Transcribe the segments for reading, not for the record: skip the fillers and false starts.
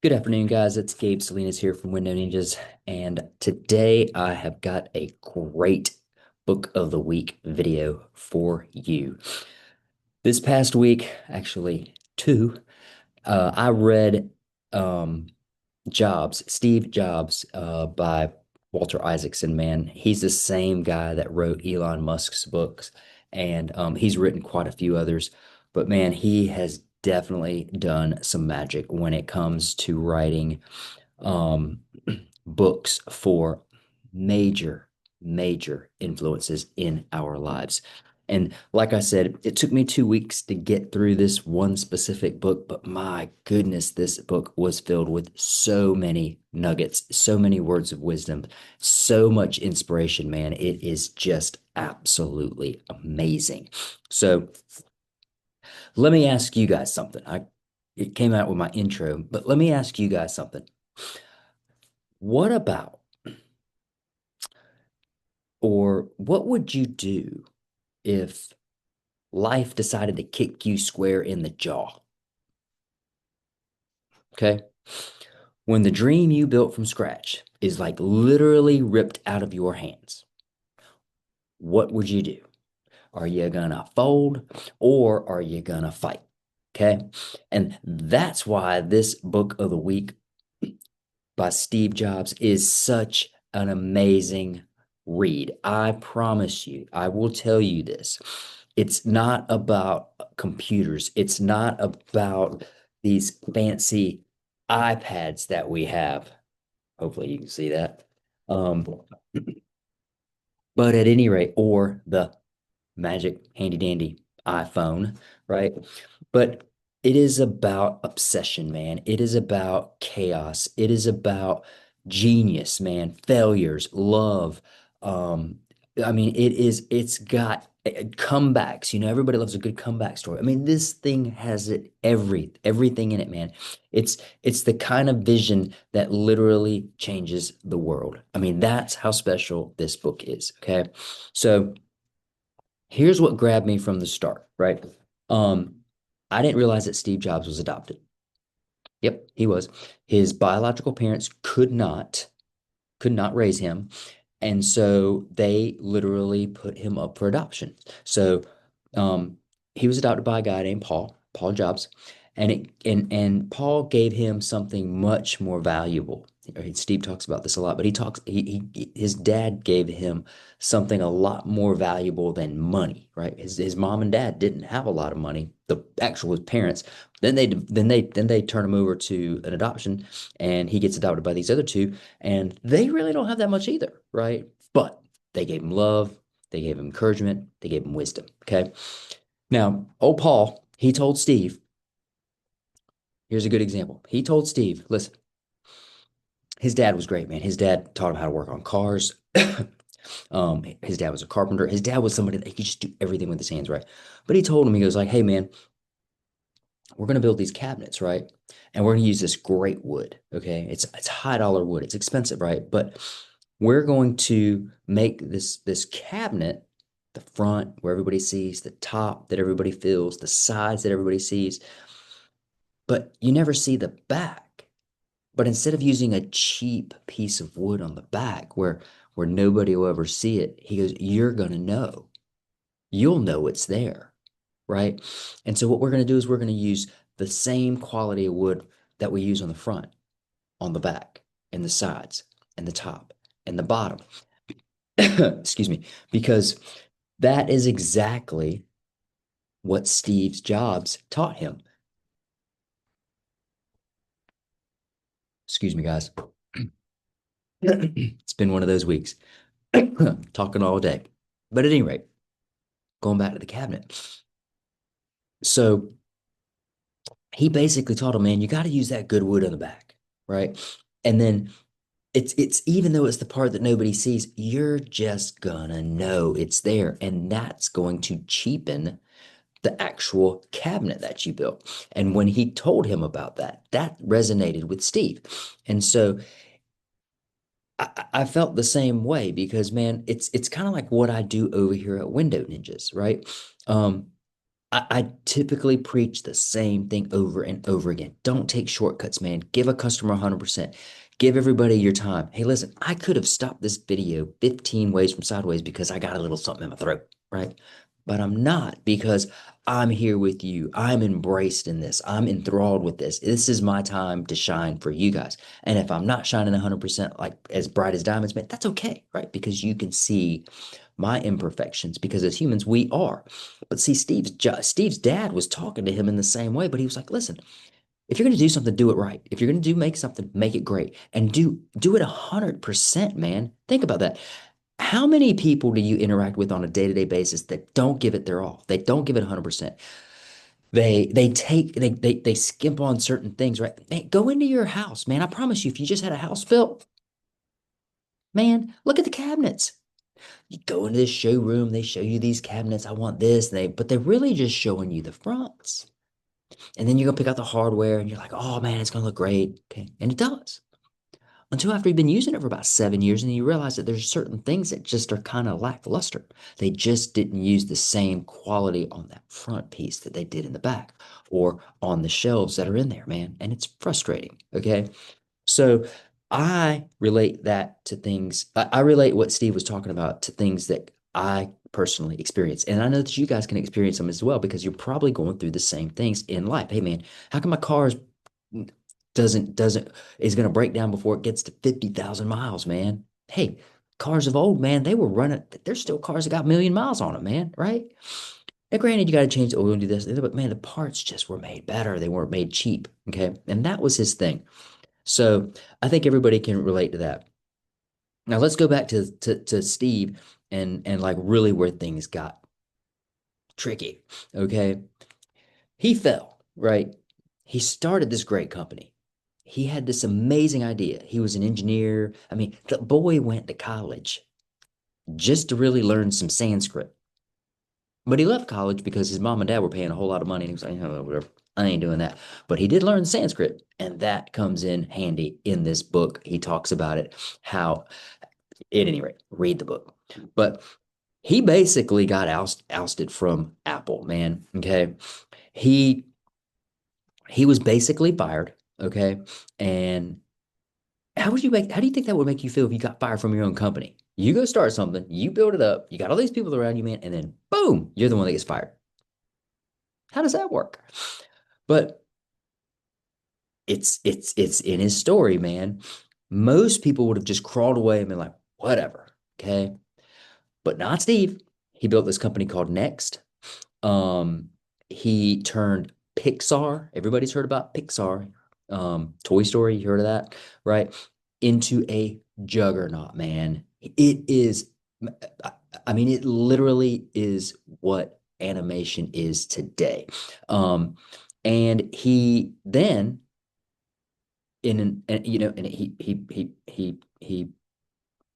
Good afternoon, guys. It's Gabe Salinas here from Window Ninjas, and today I have got a great book of the week video for you. This past week, actually, two, I read um, Steve Jobs, by Walter Isaacson. Man, he's the same guy that wrote Elon Musk's books, and he's written quite a few others. But man, he has definitely done some magic when it comes to writing um, books for major, major influences in our lives. And like I said, it took me 2 weeks to get through this one specific book, but my goodness, this book was filled with so many nuggets, so many words of wisdom, so much inspiration, man. It is just absolutely amazing. So let me ask you guys something. It came out with my intro, but let me ask you guys something. What about Or what would you do if life decided to kick you square in the jaw? Okay. When the dream you built from scratch is like literally ripped out of your hands, what would you do? Are you gonna fold or are you gonna fight? Okay. And that's why this book of the week by Steve Jobs is such an amazing read. I promise you, I will tell you this. It's not about computers, it's not about these fancy iPads that we have. Hopefully, you can see that. Um, but at any rate, or the magic handy dandy iPhone, right? But it is about obsession, man. It is about chaos. It is about genius, man. Failures, love. Um, it's got comebacks. Everybody loves a good comeback story. I mean, this thing has everything in it, man. It's the kind of vision that literally changes the world. I mean, that's how special this book is. Okay. So here's what grabbed me from the start, right? Um, I didn't realize that Steve Jobs was adopted. Yep, he was. His biological parents could not raise him, and so they literally put him up for adoption. So, um, he was adopted by a guy named Paul Jobs, and Paul gave him something much more valuable. Steve talks about this a lot, but his dad gave him something a lot more valuable than money, right? His mom and dad didn't have a lot of money, the actual his parents. Then they turn him over to an adoption, and he gets adopted by these other two, and they really don't have that much either, right? But they gave him love, they gave him encouragement, they gave him wisdom. Okay. Now, old Paul, he told Steve, here's a good example. He told Steve, listen, his dad was great, man. His dad taught him how to work on cars. His dad was a carpenter. His dad was somebody that he could just do everything with his hands, right? But he told him, he goes like, hey man, we're going to build these cabinets, right? And we're going to use this great wood. Okay. It's high dollar wood. It's expensive, right? But we're going to make this cabinet, the front where everybody sees, the top that everybody feels, the sides that everybody sees, but you never see the back. But instead of using a cheap piece of wood on the back where nobody will ever see it, he goes, you're gonna know. You'll know it's there, right? And so what we're gonna do is we're gonna use the same quality of wood that we use on the front, on the back, and the sides, and the top, and the bottom. Excuse me, because that is exactly what Steve Jobs taught him. Excuse me, guys. It's been one of those weeks. Talking all day. But at any rate, going back to the cabinet. So he basically taught him, man, you got to use that good wood on the back, right? And then it's even though it's the part that nobody sees, you're just gonna know it's there. And that's going to cheapen the actual cabinet that you built. And when he told him about that, that resonated with Steve. And so I felt the same way because man, it's kind of like what I do over here at Window Ninjas, right? Um, I typically preach the same thing over and over again. Don't take shortcuts, man. Give a customer 100%. Give everybody your time. Hey, listen, I could have stopped this video 15 ways from sideways because I got a little something in my throat, right? But I'm not because I'm here with you. I'm embraced in this. I'm enthralled with this. This is my time to shine for you guys. And if I'm not shining 100% like as bright as diamonds, man, that's okay, right? Because you can see my imperfections because as humans, we are. But see, Steve's dad was talking to him in the same way, but he was like, listen, if you're going to do something, do it right. If you're going to make something, make it great and do it 100%, man. Think about that. How many people do you interact with on a day-to-day basis that don't give it their all? They don't give it 100%. They skimp on certain things, right? Man, go into your house, man. I promise you, if you just had a house built, man, look at the cabinets. You go into this showroom, they show you these cabinets. I want this, but they're really just showing you the fronts. And then you go pick out the hardware and you're like, oh man, it's gonna look great. Okay. And it does. Until after you've been using it for about 7 years and you realize that there's certain things that just are kind of lackluster. They just didn't use the same quality on that front piece that they did in the back or on the shelves that are in there, man. And it's frustrating. Okay. So I relate that to things, I relate what Steve was talking about to things that I personally experience. And I know that you guys can experience them as well because you're probably going through the same things in life. Hey man, how come my car doesn't is going to break down before it gets to 50,000 miles, man? Hey, cars of old, man, they were running, there's still cars that got 1,000,000 miles on them, man, right? Now, granted, you got to change the oil and do this, but man, the parts just were made better. They weren't made cheap. Okay. And that was his thing. So I think everybody can relate to that. Now let's go back to Steve and like really where things got tricky. Okay. He fell, right? He started this great company. He had this amazing idea. He was an engineer. I mean, the boy went to college just to really learn some Sanskrit. But he left college because his mom and dad were paying a whole lot of money. And he was like, oh, whatever. I ain't doing that. But he did learn Sanskrit, and that comes in handy in this book. He talks about it, how, at any rate, read the book. But he basically got ousted from Apple, man. Okay. He he was basically fired. Okay. And how do you think that would make you feel if you got fired from your own company? You go start something, you build it up, you got all these people around you, man, and then boom, you're the one that gets fired. How does that work? But it's in his story, man. Most people would have just crawled away and been like, whatever. Okay. But not Steve. He built this company called Next. Um, he turned Pixar, everybody's heard about Pixar, Toy Story, you heard of that, right? Into a juggernaut, man. It is, I I mean, it literally is what animation is today. Um, and he then in an and, you know and he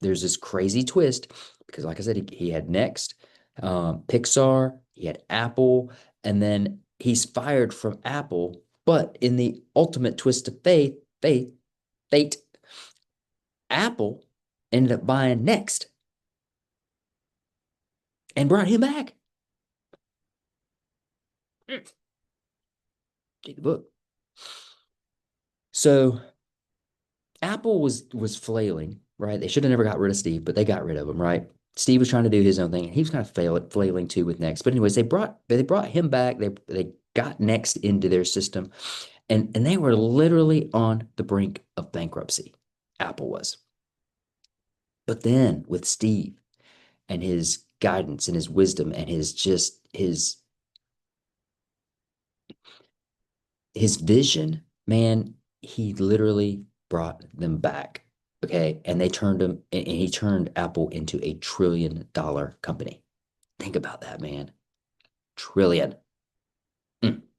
there's this crazy twist because like I said he had Next, Pixar, he had Apple, and then he's fired from Apple, but in the ultimate twist of fate, Apple ended up buying Next and brought him back. Take the book. So Apple was flailing, right? They should have never got rid of Steve, but they got rid of him, right? Steve was trying to do his own thing, and he was kind of flailing too with Next. But anyways, they brought him back. They got Next into their system, and they were literally on the brink of bankruptcy. Apple was. But then with Steve and his guidance and his wisdom and his vision, man, he literally brought them back. Okay. And they turned him, and he turned Apple into a $1 trillion company. Think about that, man. Trillion.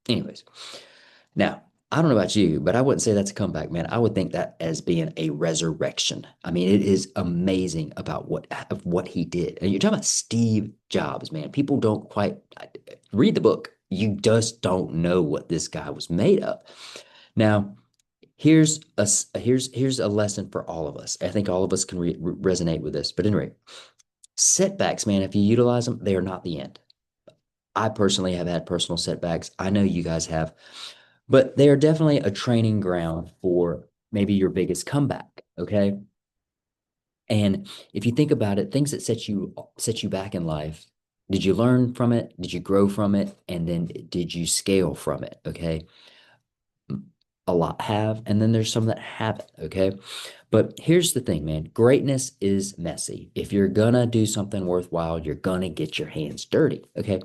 Anyways, now, I don't know about you, but I wouldn't say that's a comeback, man. I would think that as being a resurrection. I mean, it is amazing about what he did. And you're talking about Steve Jobs, man. People don't quite read the book. You just don't know what this guy was made of. Now, here's a lesson for all of us. I think all of us can resonate with this. But anyway, setbacks, man, if you utilize them, they are not the end. I personally have had personal setbacks. I know you guys have, but they are definitely a training ground for maybe your biggest comeback. Okay. And if you think about it, things that set you back in life, did you learn from it? Did you grow from it? And then did you scale from it? Okay. A lot have, and then there's some that haven't. Okay. But here's the thing, man. Greatness is messy. If you're gonna do something worthwhile, you're gonna get your hands dirty. Okay.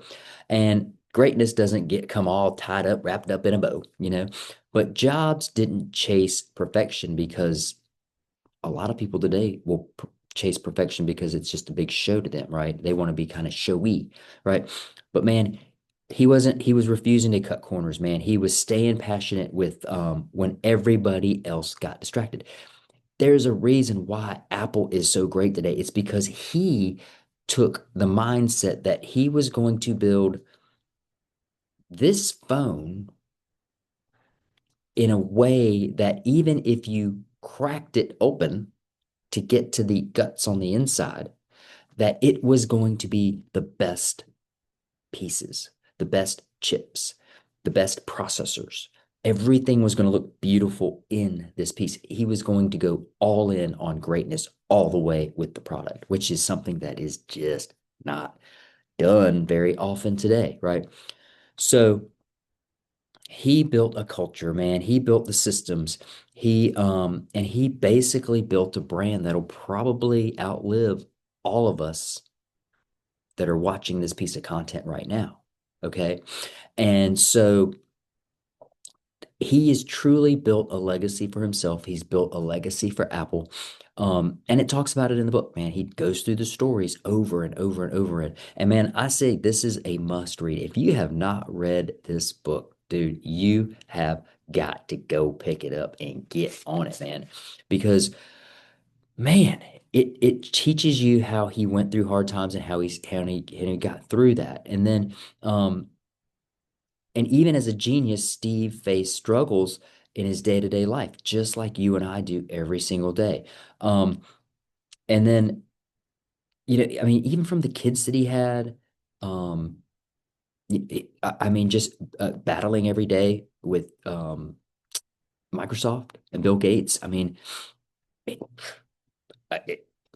And greatness doesn't get come all tied up, wrapped up in a bow, you know. But Jobs didn't chase perfection because a lot of people today will chase perfection because it's just a big show to them, right? They want to be kind of showy, right? But man, he was refusing to cut corners, man. He was staying passionate with when everybody else got distracted. There's a reason why Apple is so great today. It's because he took the mindset that he was going to build this phone in a way that even if you cracked it open to get to the guts on the inside, that it was going to be the best pieces, the best chips, the best processors. Everything was going to look beautiful in this piece. He was going to go all in on greatness all the way with the product, which is something that is just not done very often today, right? So he built a culture, man. He built the systems. He basically built a brand that'll probably outlive all of us that are watching this piece of content right now. Okay. And so he has truly built a legacy for himself. He's built a legacy for Apple. And it talks about it in the book, man. He goes through the stories over and over and over it. And man, I say this is a must read. If you have not read this book, dude, you have got to go pick it up and get on it, man. Because man, it teaches you how he went through hard times and how he got through that. And even as a genius, Steve faced struggles in his day-to-day life, just like you and I do every single day. Um, and then, I mean, even from the kids that he had, um, I mean, just battling every day with Microsoft and Bill Gates. I mean, it,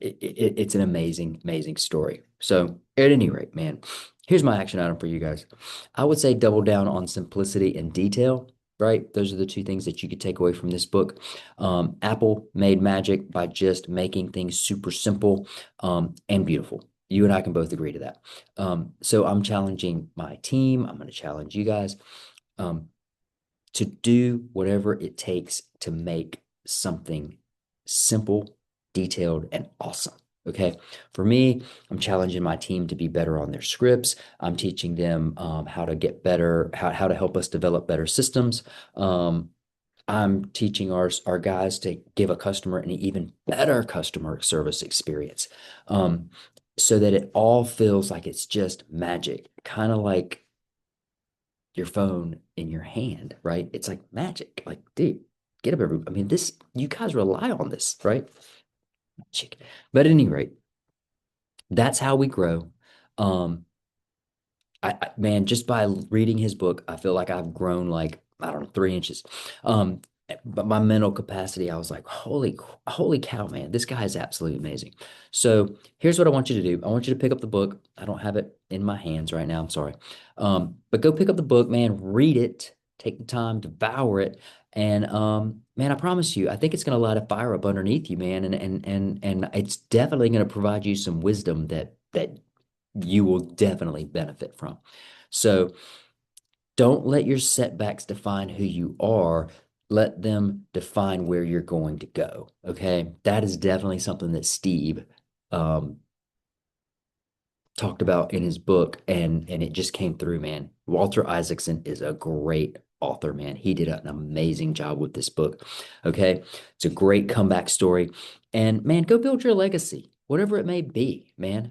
it, it's an amazing, amazing story. So, at any rate, man, here's my action item for you guys. I would say double down on simplicity and detail, right? Those are the two things that you could take away from this book. Apple made magic by just making things super simple and beautiful. You and I can both agree to that. So, I'm challenging my team. I'm going to challenge you guys. Um, to do whatever it takes to make something simple, detailed, and awesome. Okay. For me, I'm challenging my team to be better on their scripts. I'm teaching them how to get better, how to help us develop better systems. I'm teaching our guys to give a customer an even better customer service experience so that it all feels like it's just magic, kind of like your phone in your hand, right? It's like magic. Like, dude, get up every. I mean, this you guys rely on this, right? Magic. But at any rate, that's how we grow. Um, man, just by reading his book, I feel like I've grown like, I don't know, 3 inches. Um, but my mental capacity, I was like, holy cow, man, this guy is absolutely amazing. So here's what I want you to do. I want you to pick up the book. I don't have it in my hands right now. I'm sorry. But go pick up the book, man, read it, take the time, devour it. And man, I promise you, I think it's gonna light a fire up underneath you, man. And it's definitely gonna provide you some wisdom that you will definitely benefit from. So don't let your setbacks define who you are. Let them define where you're going to go. Okay. That is definitely something that Steve um, talked about in his book, and it just came through, man. Walter Isaacson is a great author, man. He did an amazing job with this book. Okay. It's a great comeback story. And man, go build your legacy. whatever it may be, man.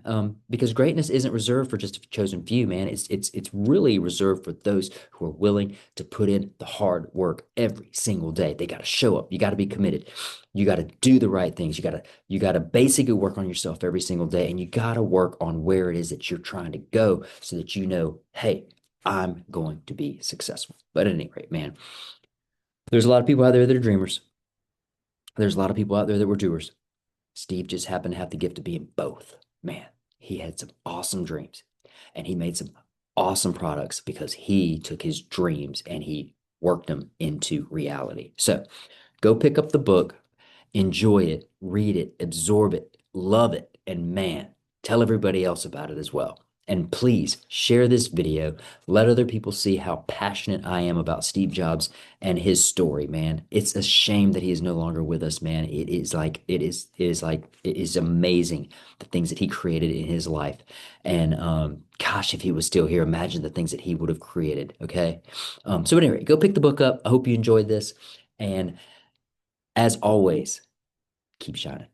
Because greatness isn't reserved for just a chosen few, man. It's really reserved for those who are willing to put in the hard work every single day. They got to show up. You got to be committed. You got to do the right things. You got to basically work on yourself every single day, and you got to work on where it is that you're trying to go, so that you know, hey, I'm going to be successful. But at any rate, man, there's a lot of people out there that are dreamers. There's a lot of people out there that were doers. Steve just happened to have the gift of being both. Man, he had some awesome dreams, and he made some awesome products because he took his dreams and he worked them into reality. So go pick up the book, enjoy it, read it, absorb it, love it, and man, tell everybody else about it as well. And please share this video. Let other people see how passionate I am about Steve Jobs and his story, man. It's a shame that he is no longer with us, man. It is amazing the things that he created in his life. And gosh, if he was still here, imagine the things that he would have created. Okay. So anyway, go pick the book up. I hope you enjoyed this. And as always, keep shining.